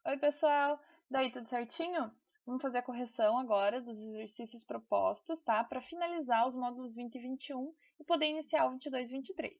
Oi, pessoal! Daí, tudo certinho? Vamos fazer a correção agora dos exercícios propostos, tá? Para finalizar os módulos 20 e 21 e poder iniciar o 22 e 23.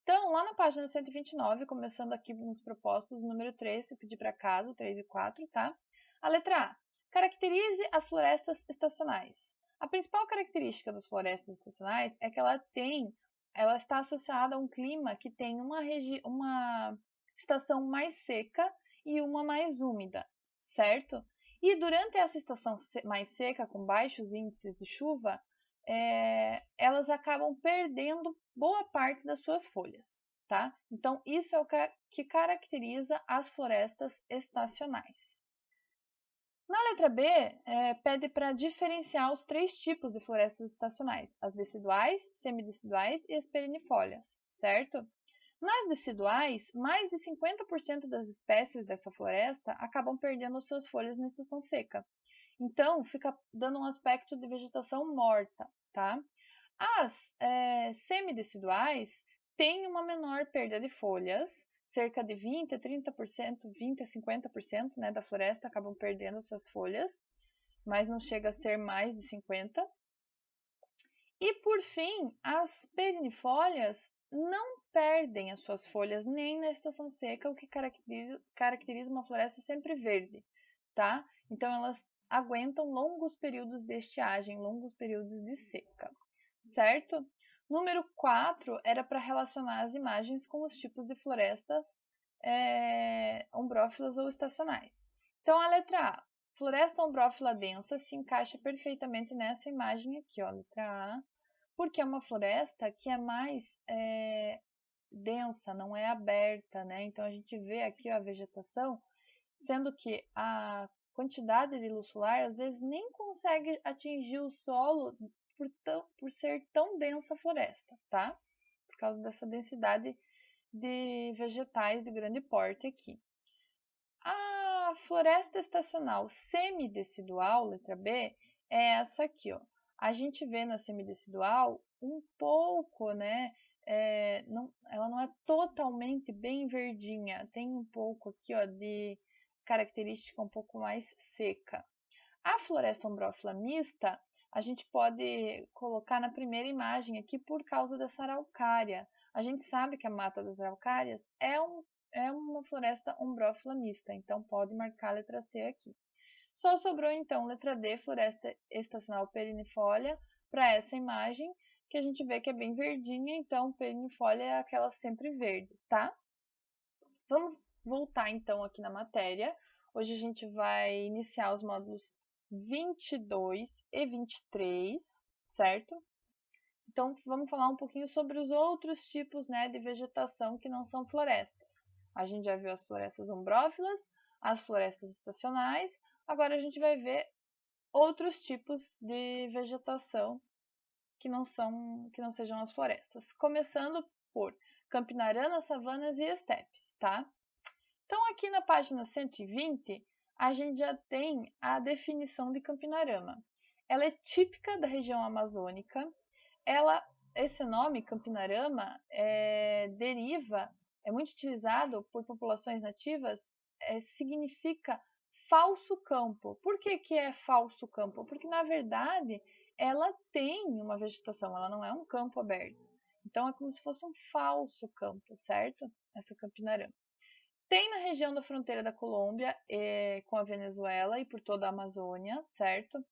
Então, lá na página 129, começando aqui nos propostos, número 3, eu pedi para casa, 3 e 4, tá? A letra A. Caracterize as florestas estacionais. A principal característica das florestas estacionais é que ela está associada a um clima que tem uma estação mais seca e uma mais úmida, certo? E durante essa estação mais seca, com baixos índices de chuva, elas acabam perdendo boa parte das suas folhas, tá? Então, isso é o que caracteriza as florestas estacionais. Na letra B, pede para diferenciar os três tipos de florestas estacionais: as deciduais, semideciduais e as perennifólias, certo? Nas deciduais, mais de 50% das espécies dessa floresta acabam perdendo suas folhas na estação seca. Então, fica dando um aspecto de vegetação morta, tá? As semideciduais têm uma menor perda de folhas, cerca de 20 a 30%, 20 a 50%, né, da floresta acabam perdendo suas folhas, mas não chega a ser mais de 50%. E, por fim, as perennifólias não perdem as suas folhas nem na estação seca, o que caracteriza uma floresta sempre verde, tá? Então, elas aguentam longos períodos de estiagem, longos períodos de seca, certo? Número 4 era para relacionar as imagens com os tipos de florestas ombrófilas ou estacionais. Então, a letra A. Floresta ombrófila densa se encaixa perfeitamente nessa imagem aqui, ó, letra A, porque é uma floresta que é mais densa, não é aberta, né? Então, a gente vê aqui ó, a vegetação, sendo que a quantidade de luz solar, às vezes, nem consegue atingir o solo por ser tão densa a floresta, tá? Por causa dessa densidade de vegetais de grande porte aqui. A floresta estacional semidecidual, letra B, é essa aqui, ó. A gente vê na semidecidual um pouco, né? Ela não é totalmente bem verdinha, tem um pouco aqui, ó, de característica um pouco mais seca. A floresta ombrófila mista, a gente pode colocar na primeira imagem aqui por causa dessa araucária. A gente sabe que a mata das araucárias é uma floresta ombrófila mista, então pode marcar a letra C aqui. Só sobrou então letra D, floresta estacional perennifólia, para essa imagem, que a gente vê que é bem verdinha, então perennifólia é aquela sempre verde, tá? Vamos voltar então aqui na matéria. Hoje a gente vai iniciar os módulos 22 e 23, certo? Então, vamos falar um pouquinho sobre os outros tipos, né, de vegetação que não são florestas. A gente já viu as florestas ombrófilas, as florestas estacionais, agora a gente vai ver outros tipos de vegetação que não sejam as florestas. Começando por campinarana, savanas e estepes, tá? Então, aqui na página 120, a gente já tem a definição de campinarama. Ela é típica da região amazônica. Esse nome, campinarama, é muito utilizado por populações nativas, significa falso campo. Por que é falso campo? Porque, na verdade, ela tem uma vegetação, ela não é um campo aberto. Então, é como se fosse um falso campo, certo? Essa campinarama. Tem na região da fronteira da Colômbia com a Venezuela e por toda a Amazônia, certo?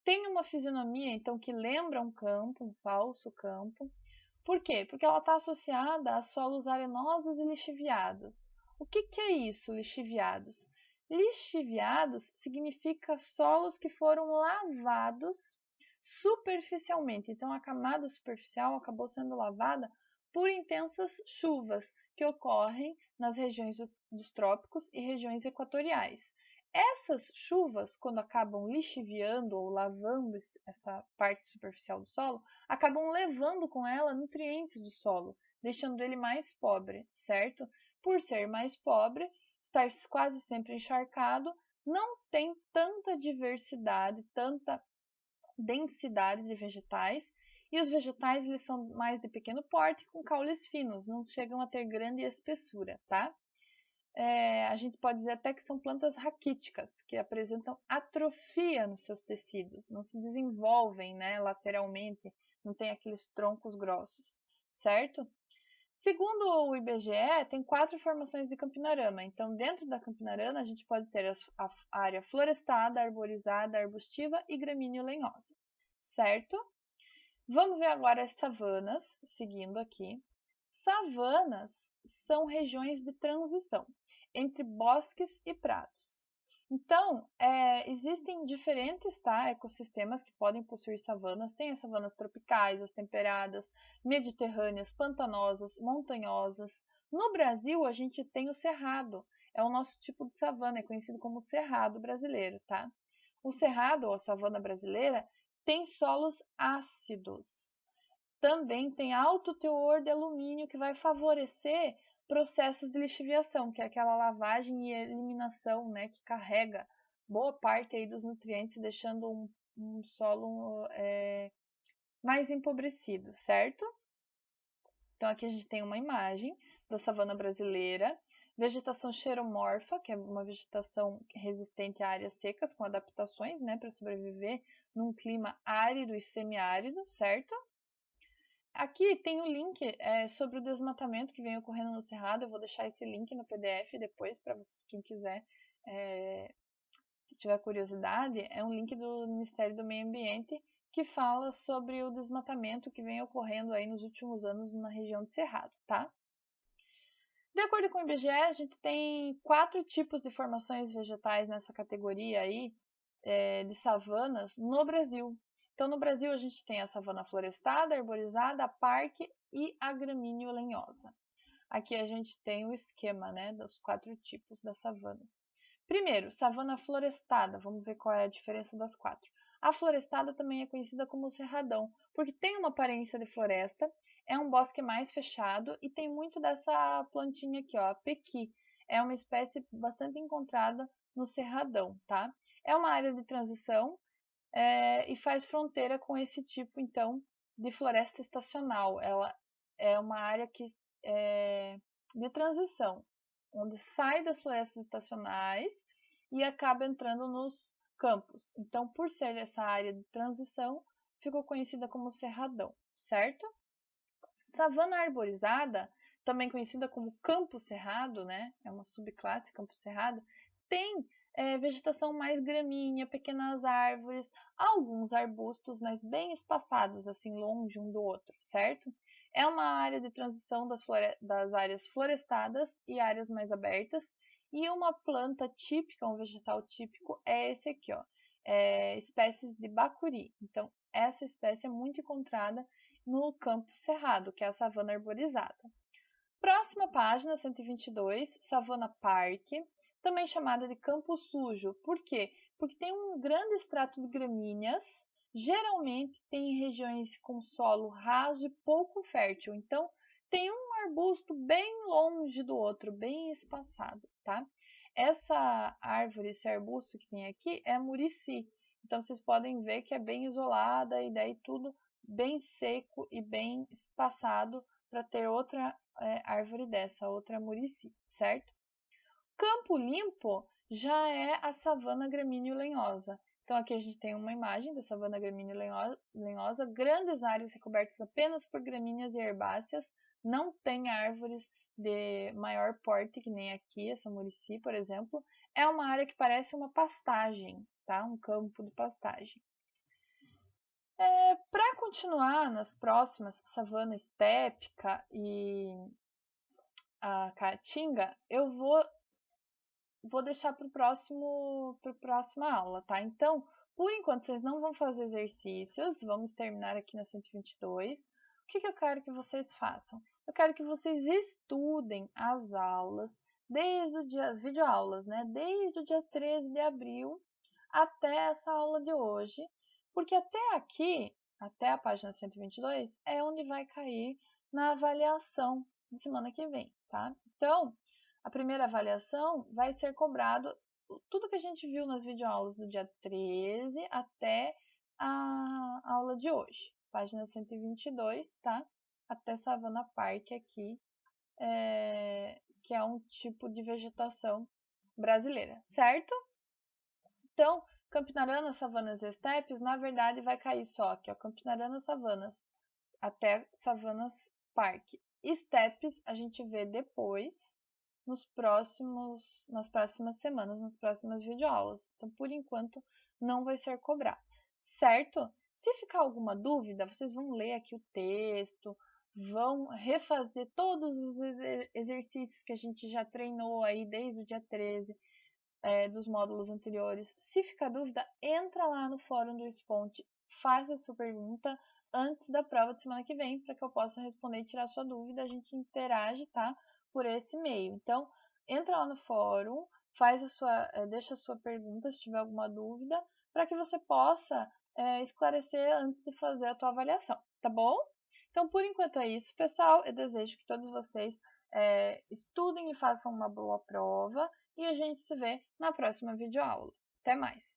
Tem uma fisionomia, então, que lembra um campo, um falso campo. Por quê? Porque ela está associada a solos arenosos e lixiviados. O que é isso, lixiviados? Lixiviados significa solos que foram lavados superficialmente. Então, a camada superficial acabou sendo lavada por intensas chuvas que ocorrem nas regiões dos trópicos e regiões equatoriais. Essas chuvas, quando acabam lixiviando ou lavando essa parte superficial do solo, acabam levando com ela nutrientes do solo, deixando ele mais pobre, certo? Por ser mais pobre, estar quase sempre encharcado, não tem tanta diversidade, tanta densidade de vegetais, e os vegetais eles são mais de pequeno porte, com caules finos, não chegam a ter grande espessura, tá? a gente pode dizer até que são plantas raquíticas, que apresentam atrofia nos seus tecidos, não se desenvolvem, né, lateralmente, não tem aqueles troncos grossos, certo? Segundo o IBGE, tem 4 formações de campinarama. Então, dentro da campinarana, a gente pode ter a área florestada, arborizada, arbustiva e gramíneo-lenhosa, certo? Vamos ver agora as savanas, seguindo aqui. Savanas são regiões de transição entre bosques e prados. Então, existem diferentes, tá, ecossistemas que podem possuir savanas. Tem as savanas tropicais, as temperadas, mediterrâneas, pantanosas, montanhosas. No Brasil, a gente tem o cerrado. É o nosso tipo de savana, é conhecido como cerrado brasileiro, tá? O cerrado, ou a savana brasileira, tem solos ácidos. Também tem alto teor de alumínio que vai favorecer processos de lixiviação, que é aquela lavagem e eliminação, né, que carrega boa parte aí dos nutrientes, deixando um solo mais empobrecido, certo? Então aqui a gente tem uma imagem da savana brasileira, vegetação xeromorfa, que é uma vegetação resistente a áreas secas, com adaptações, né, para sobreviver num clima árido e semiárido, certo? Aqui tem o link sobre o desmatamento que vem ocorrendo no Cerrado. Eu vou deixar esse link no PDF depois para quem quiser, tiver curiosidade. É um link do Ministério do Meio Ambiente que fala sobre o desmatamento que vem ocorrendo aí nos últimos anos na região do Cerrado, tá? De acordo com o IBGE, a gente tem 4 tipos de formações vegetais nessa categoria aí de savanas no Brasil. Então, no Brasil, a gente tem a savana florestada, arborizada, a parque e a gramíneo lenhosa. Aqui a gente tem o esquema, né, dos 4 tipos das savanas. Primeiro, savana florestada. Vamos ver qual é a diferença das 4. A florestada também é conhecida como cerradão, porque tem uma aparência de floresta, é um bosque mais fechado e tem muito dessa plantinha aqui, ó, a pequi. É uma espécie bastante encontrada no cerradão, tá? É uma área de transição e faz fronteira com esse tipo, então, de floresta estacional. Ela é uma área de transição, onde sai das florestas estacionais e acaba entrando nos campos. Então, por ser essa área de transição, ficou conhecida como cerradão, certo? Savana arborizada, também conhecida como campo cerrado, né? É uma subclasse campo cerrado, tem vegetação mais gramínea, pequenas árvores, alguns arbustos, mas bem espaçados, assim, longe um do outro, certo? É uma área de transição das áreas florestadas e áreas mais abertas. E uma planta típica, um vegetal típico, é esse aqui, ó. Espécies de bacuri. Então, essa espécie é muito encontrada no campo cerrado, que é a savana arborizada. Próxima página, 122, savana parque, também chamada de campo sujo. Por quê? Porque tem um grande extrato de gramíneas, geralmente tem em regiões com solo raso e pouco fértil. Então, tem um arbusto bem longe do outro, bem espaçado, tá? Essa árvore, esse arbusto que tem aqui é murici. Então, vocês podem ver que é bem isolada e daí tudo bem seco e bem espaçado para ter outra árvore dessa, outra murici, certo? Campo limpo já é a savana gramíneo lenhosa. Então aqui a gente tem uma imagem da savana gramíneo lenhosa, grandes áreas recobertas apenas por gramíneas e herbáceas, não tem árvores de maior porte, que nem aqui, essa murici, por exemplo. É uma área que parece uma pastagem, tá? Um campo de pastagem. Para continuar nas próximas, savana estépica e a caatinga, eu vou deixar para próxima aula, tá? Então, por enquanto, vocês não vão fazer exercícios, vamos terminar aqui na 122. O que eu quero que vocês façam? Eu quero que vocês estudem as aulas, as videoaulas, né? Desde o dia 13 de abril até essa aula de hoje, porque até aqui, até a página 122, é onde vai cair na avaliação de semana que vem, tá? Então, a primeira avaliação vai ser cobrado tudo que a gente viu nas videoaulas do dia 13 até a aula de hoje, página 122, tá? Até Savana Park aqui, que é um tipo de vegetação brasileira, certo? Então, Campinarana, Savanas e Estepes, na verdade, vai cair só aqui, ó, Campinarana, Savanas, até Savanas Parque. Estepes a gente vê depois, nas próximas semanas, nas próximas videoaulas. Então, por enquanto, não vai ser cobrado, certo? Se ficar alguma dúvida, vocês vão ler aqui o texto, vão refazer todos os exercícios que a gente já treinou aí desde o dia 13, dos módulos anteriores. Se ficar dúvida, entra lá no fórum do Esponte, faz a sua pergunta antes da prova de semana que vem, para que eu possa responder e tirar sua dúvida. A gente interage, tá? Por esse meio. Então, entra lá no fórum, deixa a sua pergunta se tiver alguma dúvida, para que você possa esclarecer antes de fazer a tua avaliação, tá bom? Então, por enquanto é isso, pessoal. Eu desejo que todos vocês estudem e façam uma boa prova. E a gente se vê na próxima videoaula. Até mais!